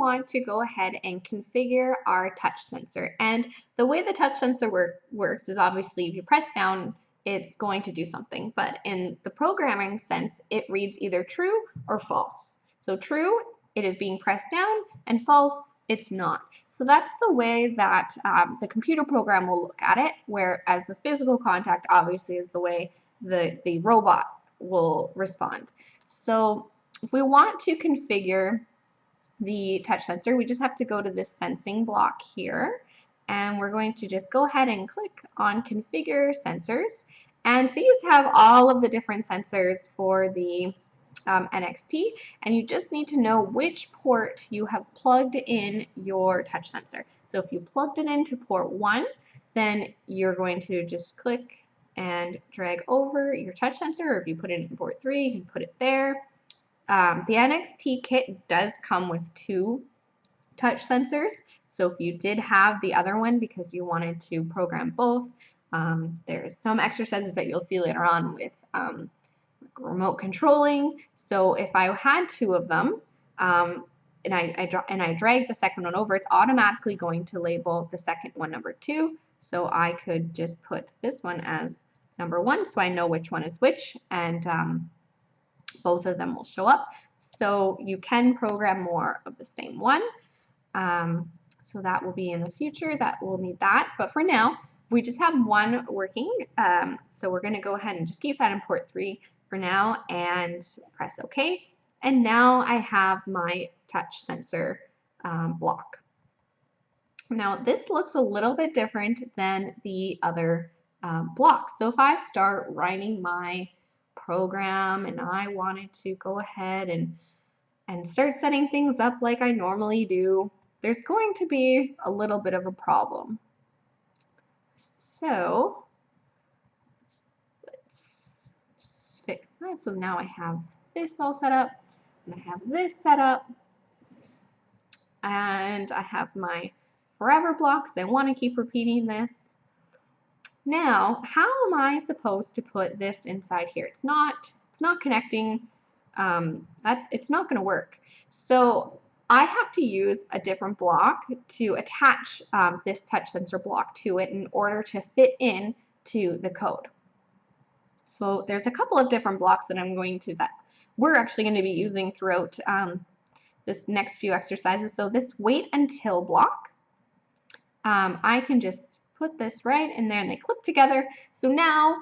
want to go ahead and configure our touch sensor. And the way the touch sensor works is obviously if you press down, it's going to do something. But in the programming sense, it reads either true or false. So true, it is being pressed down, and false, it's not. So that's the way that the computer program will look at it, whereas the physical contact obviously is the way the robot will respond. So if we want to configure the touch sensor, we just have to go to this sensing block here, and we're going to just go ahead and click on configure sensors, and these have all of the different sensors for the NXT, and you just need to know which port you have plugged in your touch sensor. So if you plugged it into port 1, then you're going to just click and drag over your touch sensor, or if you put it in port 3, you can put it there. The NXT kit does come with 2 touch sensors, so if you did have the other one because you wanted to program both, there's some exercises that you'll see later on with remote controlling. So if I had 2 of them, and I drag the second one over, it's automatically going to label the second one number 2. So I could just put this one as number 1, so I know which one is which, and both of them will show up. So you can program more of the same one. So that will be in the future that we'll need that. But for now, we just have one working. So we're going to go ahead and just keep that in port 3 for now and press OK. And now I have my touch sensor block. Now this looks a little bit different than the other blocks. So if I start writing my program and I wanted to go ahead and start setting things up like I normally do, there's going to be a little bit of a problem. So let's just fix that. So now I have this all set up, and I have this set up, and I have my forever blocks. I want to keep repeating this. Now, how am I supposed to put this inside here? It's not connecting. It's not going to work. So I have to use a different block to attach this touch sensor block to it in order to fit in to the code. So there's a couple of different blocks that we're actually going to be using throughout this next few exercises. So this wait until block, I can just put this right in there and they clip together. So now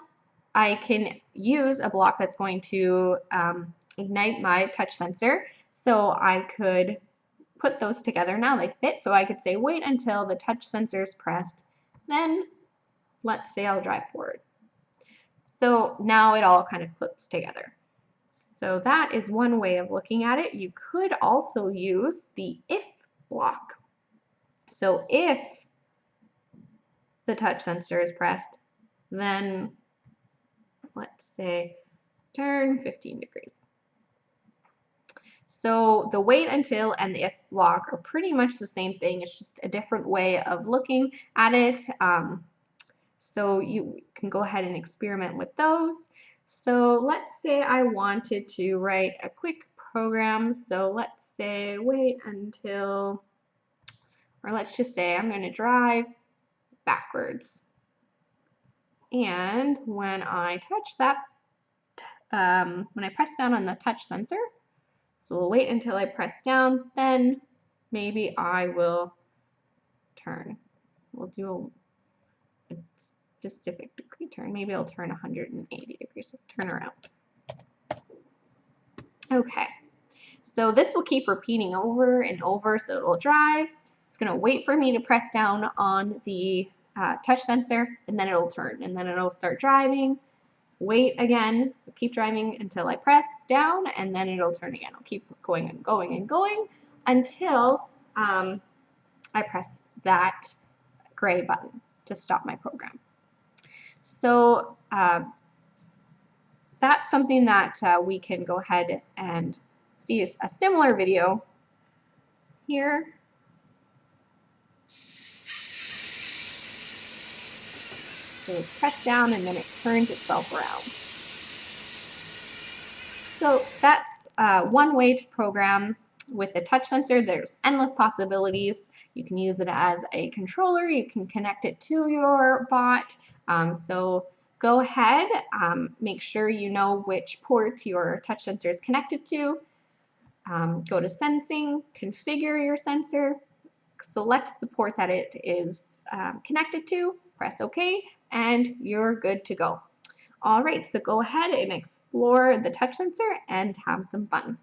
I can use a block that's going to ignite my touch sensor. So I could put those together. Now they fit, so I could say wait until the touch sensor is pressed, then let's say I'll drive forward. So now it all kind of clips together. So that is one way of looking at it. You could also use the if block. So if the touch sensor is pressed, then let's say turn 15 degrees. So the wait until and the if block are pretty much the same thing. It's just a different way of looking at it. So you can go ahead and experiment with those. So let's say I wanted to write a quick program. So let's say wait until, or let's just say I'm going to drive backwards. And when I touch that, when I press down on the touch sensor, so we'll wait until I press down, then maybe I will turn. We'll do a specific degree turn. Maybe I'll turn 180 degrees, so turn around. Okay, so this will keep repeating over and over, so it will drive. It's going to wait for me to press down on the touch sensor, and then it'll turn, and then it'll start driving. Wait again, keep driving until I press down, and then it'll turn again. I'll keep going and going and going until I press that gray button to stop my program. So that's something that we can go ahead and see a similar video here. So it's pressed down and then it turns itself around. So that's one way to program With the touch sensor, there's endless possibilities. You can use it as a controller. You can connect it to your bot. So go ahead, make sure you know which port your touch sensor is connected to. Go to Sensing, configure your sensor, select the port that it is connected to, press OK, and you're good to go. All right, so go ahead and explore the touch sensor and have some fun.